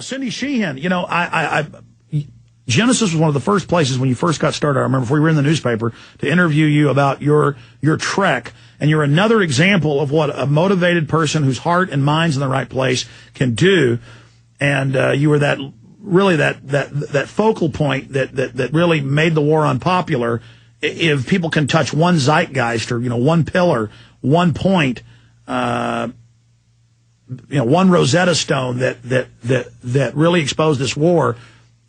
Cindy Sheehan, Genesis was one of the first places when you first got started. I remember before we were in the newspaper to interview you about your trek. And you're another example of what a motivated person whose heart and mind's in the right place can do. And you were that focal point that really made the war unpopular. If people can touch one zeitgeist or, one pillar, one point, one Rosetta Stone that really exposed this war,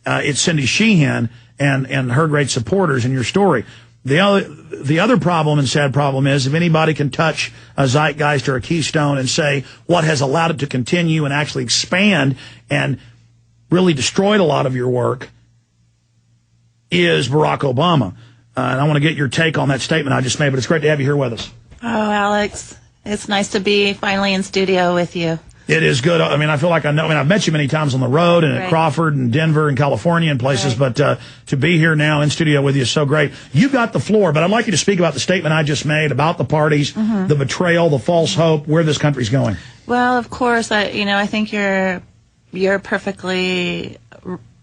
it's Cindy Sheehan and her great supporters in your story. The other problem and sad problem is if anybody can touch a zeitgeist or a keystone and say what has allowed it to continue and actually expand and really destroyed a lot of your work is Barack Obama. And I want to get your take on that statement I just made, but it's great to have you here with us. Oh, Alex, it's nice to be finally in studio with you. It is good. I mean, I feel like I've met you many times on the road and at Crawford and Denver and California and places, but to be here now in studio with you is so great. You got the floor, but I'd like you to speak about the statement I just made about the parties, the betrayal, the false hope, where this country's going. Well, of course, I think you're perfectly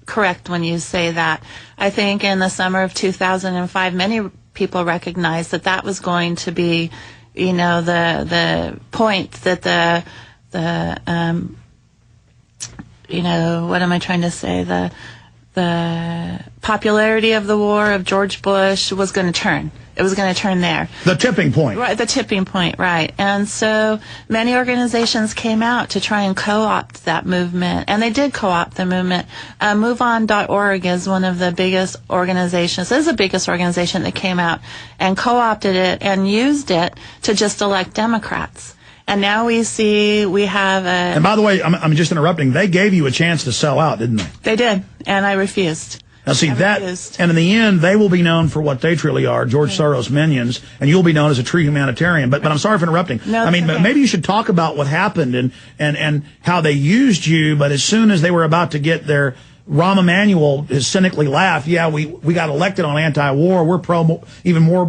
correct when you say that. I think in the summer of 2005, many people recognized that was going to be, the point that what am I trying to say? The popularity of the war of George Bush was going to turn. It was going to turn there. The tipping point. Right, the tipping point, right. And so many organizations came out to try and co-opt that movement, and they did co-opt the movement. MoveOn.org is one of the biggest organizations. It is the biggest organization that came out and co-opted it and used it to just elect Democrats. And now we have a... And by the way, I'm just interrupting. They gave you a chance to sell out, didn't they? They did, and I refused. Now see, and in the end, they will be known for what they truly are, George Soros minions, and you'll be known as a true humanitarian. But I'm sorry for interrupting. No, I mean, maybe you should talk about what happened and how they used you, but as soon as they were about to get their... Rahm Emanuel has cynically laughed, we got elected on anti-war, we're even more...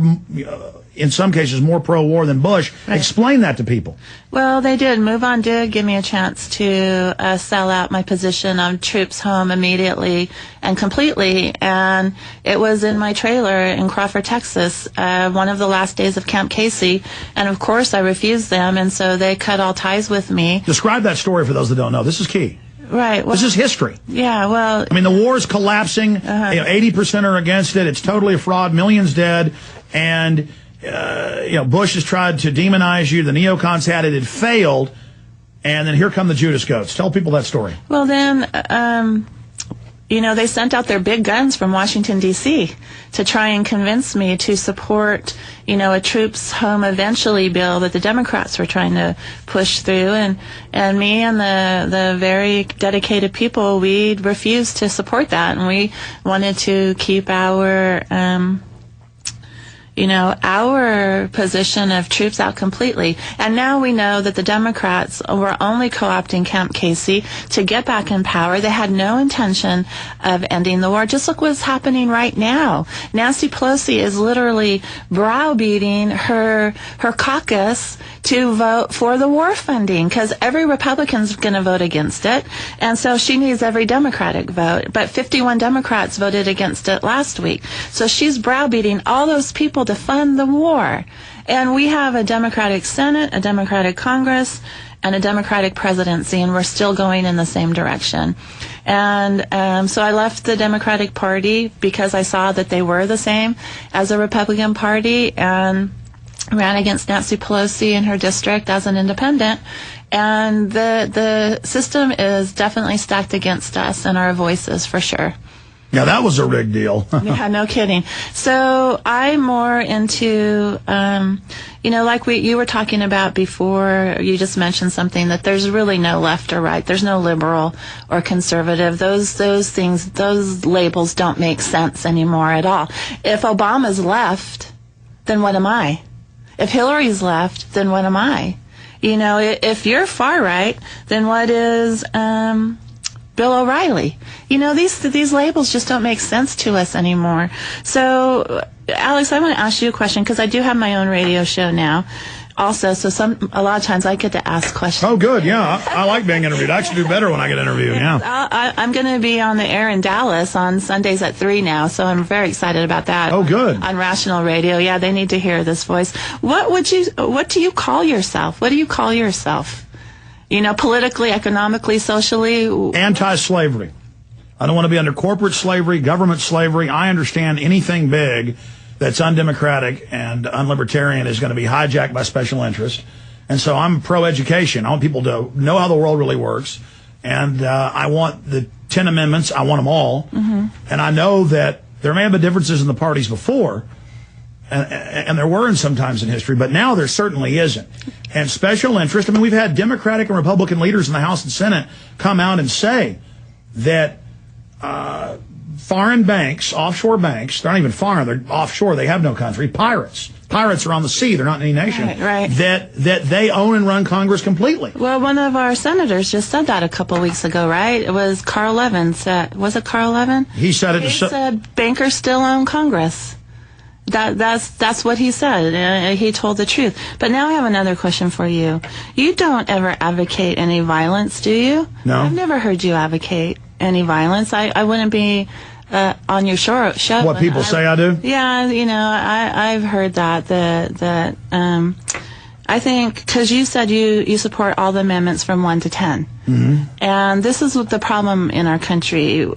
in some cases, more pro-war than Bush. Right. Explain that to people. Well, they did. MoveOn did give me a chance to sell out my position on troops home immediately and completely. And it was in my trailer in Crawford, Texas, one of the last days of Camp Casey. And, of course, I refused them, and so they cut all ties with me. Describe that story for those that don't know. This is key. Right. Well, this is history. Yeah, well... I mean, the war is collapsing. 80% are against it. It's totally a fraud. Millions dead. And... Bush has tried to demonize you. The neocons had it. It failed. And then here come the Judas goats. Tell people that story. Well, then, they sent out their big guns from Washington, D.C. to try and convince me to support, a troops home eventually bill that the Democrats were trying to push through. And me and the very dedicated people, we refused to support that. And we wanted to keep our position of troops out completely. And now we know that the Democrats were only co-opting Camp Casey to get back in power. They had no intention of ending the war. Just look what's happening right now. Nancy Pelosi is literally browbeating her caucus to vote for the war funding because every Republican's going to vote against it. And so she needs every Democratic vote. But 51 Democrats voted against it last week. So she's browbeating all those people to fund the war. And we have a Democratic Senate, a Democratic Congress, and a Democratic presidency, and we're still going in the same direction. And so I left the Democratic Party because I saw that they were the same as the Republican Party and ran against Nancy Pelosi in her district as an independent. And the system is definitely stacked against us and our voices for sure. Yeah, that was a rigged deal. Yeah, no kidding. So I'm more into, like you were talking about before, you just mentioned something that there's really no left or right. There's no liberal or conservative. Those things, those labels don't make sense anymore at all. If Obama's left, then what am I? If Hillary's left, then what am I? If you're far right, then what is, Bill O'Reilly? These labels just don't make sense to us anymore. So, Alex, I want to ask you a question because I do have my own radio show now. also, so a lot of times I get to ask questions. Oh, good. Yeah. I like being interviewed. I actually do better when I get interviewed. Yeah. I'm going to be on the air in Dallas on Sundays at 3 now, so I'm very excited about that. Oh, good. On Rational Radio. Yeah, they need to hear this voice. What do you call yourself? What do you call yourself? You know, politically, economically, socially? Anti-slavery. I don't want to be under corporate slavery, government slavery. I understand anything big that's undemocratic and unlibertarian is going to be hijacked by special interests. And so I'm pro-education. I want people to know how the world really works. And I want the 10 amendments. I want them all. Mm-hmm. And I know that there may have been differences in the parties before, and there were sometimes in history, but now there certainly isn't. And special interest, I mean, we've had Democratic and Republican leaders in the House and Senate come out and say that foreign banks, offshore banks, they're not even foreign, they're offshore, they have no country, pirates are on the sea, they're not in any nation, right. that they own and run Congress completely. Well, one of our senators just said that a couple weeks ago, right? It was Carl Levin. Was it Carl Levin? He said it. He said bankers still own Congress. That's what he said. He told the truth. But now I have another question for you. You don't ever advocate any violence, do you? No. I've never heard you advocate any violence. I wouldn't be on your show. What people say I do? Yeah, you know, I've heard that I think, because you said you support all the amendments from 1 to 10. Mm-hmm. And this is the problem in our country.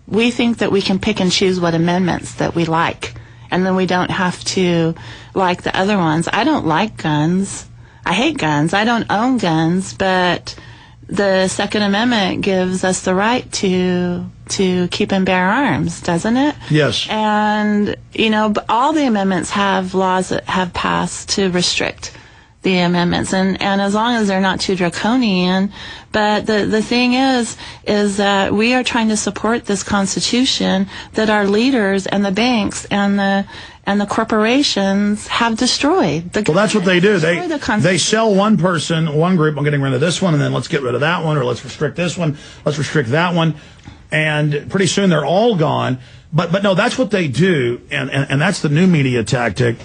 We think that we can pick and choose what amendments that we like. And then we don't have to like the other ones. I don't like guns. I hate guns. I don't own guns, but the Second Amendment gives us the right to keep and bear arms, doesn't it? Yes. And, you know, all the amendments have laws that have passed to restrict the amendments, and as long as they're not too draconian. But the thing is that we are trying to support this Constitution that our leaders and the banks and the corporations have destroyed. Well, that's what they do. They sell one person, one group, I'm getting rid of this one, and then let's get rid of that one, or let's restrict this one, let's restrict that one, and pretty soon they're all gone. But no, that's what they do, and that's the new media tactic,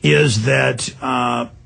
is that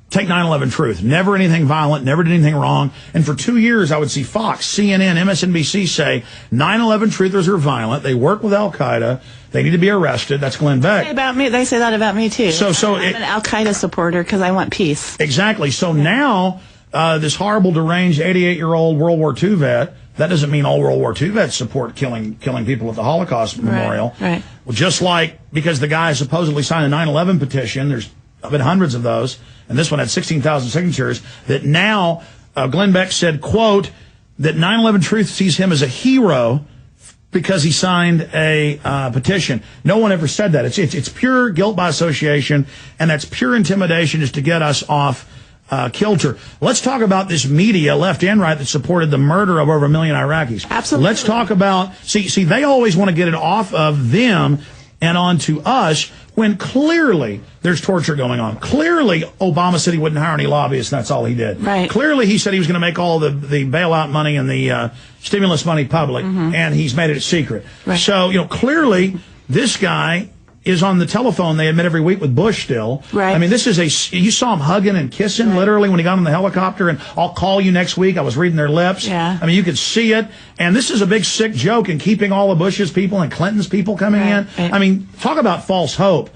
take 9/11 truth. Never anything violent, never did anything wrong. And for 2 years, I would see Fox, CNN, MSNBC say 9/11 truthers are violent. They work with Al-Qaeda. They need to be arrested. That's Glenn Beck. They say that about me, too. So I'm an Al-Qaeda supporter because I want peace. Exactly. So now, this horrible, deranged 88-year-old World War II vet, that doesn't mean all World War II vets support killing people at the Holocaust Memorial. Right. Well, just like because the guy supposedly signed a 9/11 petition, there's been hundreds of those, and this one had 16,000 signatures, that now Glenn Beck said, quote, that 9/11 Truth sees him as a hero because he signed a petition. No one ever said that. It's pure guilt by association, and that's pure intimidation just to get us off kilter. Let's talk about this media, left and right, that supported the murder of over 1 million Iraqis. Absolutely. Let's talk about, see, they always want to get it off of them and onto us, when clearly there's torture going on. Clearly Obama said he wouldn't hire any lobbyists, and that's all he did. Right. Clearly he said he was going to make all the bailout money and the stimulus money public, and he's made it secret. Right. So, you know, clearly this guy is on the telephone, they admit, every week with Bush still. Right. I mean, you saw him hugging and kissing, literally, when he got on the helicopter, and I'll call you next week. I was reading their lips. Yeah. I mean, you could see it. And this is a big sick joke in keeping all of Bush's people and Clinton's people coming in. Right. I mean, talk about false hope.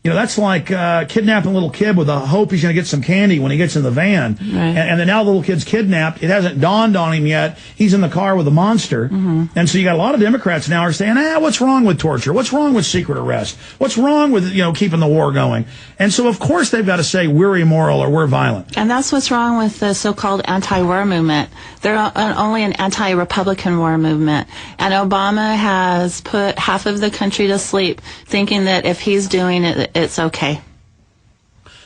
You know, that's like kidnapping a little kid with the hope he's going to get some candy when he gets in the van. Right. And then now the little kid's kidnapped. It hasn't dawned on him yet. He's in the car with a monster. And so you got a lot of Democrats now are saying, what's wrong with torture? What's wrong with secret arrest? What's wrong with, keeping the war going? And so, of course, they've got to say we're immoral or we're violent. And that's what's wrong with the so-called anti-war movement. They're only an anti-Republican war movement. And Obama has put half of the country to sleep, thinking that if he's doing it, it's okay.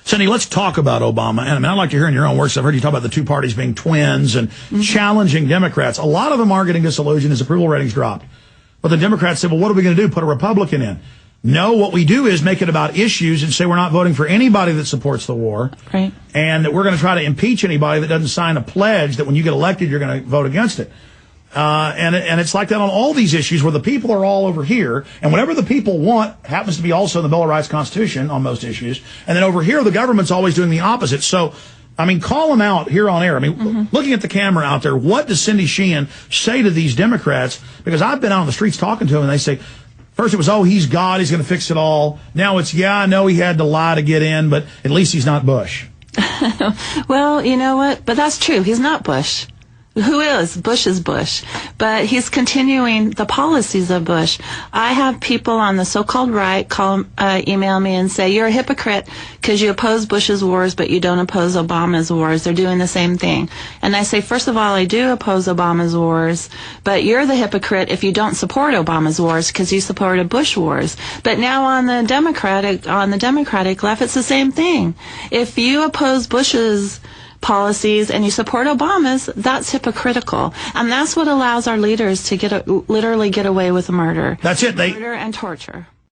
Cindy, let's talk about Obama. And I mean, I'd like to hear in your own words, I've heard you talk about the two parties being twins and challenging Democrats. A lot of them are getting disillusioned as approval ratings dropped. But the Democrats said, well, what are we going to do? Put a Republican in? No, what we do is make it about issues and say we're not voting for anybody that supports the war. Right. And that we're going to try to impeach anybody that doesn't sign a pledge that when you get elected, you're going to vote against it. And it's like that on all these issues where the people are all over here, and whatever the people want happens to be also in the Bill of Rights Constitution on most issues. And then over here, the government's always doing the opposite. So, I mean, call them out here on air. I mean, looking at the camera out there, what does Cindy Sheehan say to these Democrats? Because I've been out on the streets talking to them, and they say, first it was, oh, he's God, he's going to fix it all. Now it's, yeah, I know he had to lie to get in, but at least he's not Bush. Well, you know what? But that's true. He's not Bush. Who is? Bush is Bush. But he's continuing the policies of Bush. I have people on the so-called right email me and say, you're a hypocrite because you oppose Bush's wars, but you don't oppose Obama's wars. They're doing the same thing. And I say, first of all, I do oppose Obama's wars, but you're the hypocrite if you don't support Obama's wars because you supported Bush wars. But now on the Democratic left, it's the same thing. If you oppose Bush's policies and you support Obama's, that's hypocritical. And that's what allows our leaders to literally get away with murder. That's it. Murder and torture.